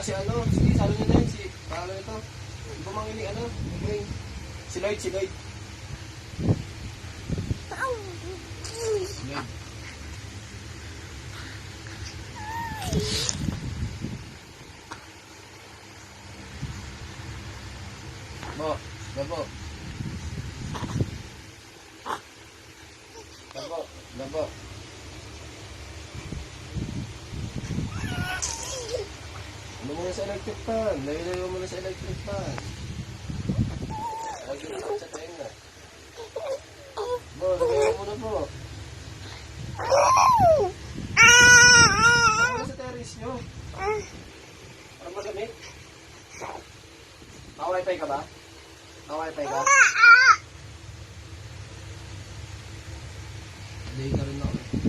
si ano, sige, salo nyo na yun, si, paano ito? Bumangili, ano, okay. Si Lloyd, si Lloyd. Lloyd. Bo, gabo. Gabo, gabo. Ano muna sa electric fan? Layo-layo muna sa electric fan. Lagi na sa tayo na. Bo, layo muna po. Ano sa terrace nyo? Ano magamit? Naka-wifi ka ba? Naka-wifi ka? Hindi ka rin ako.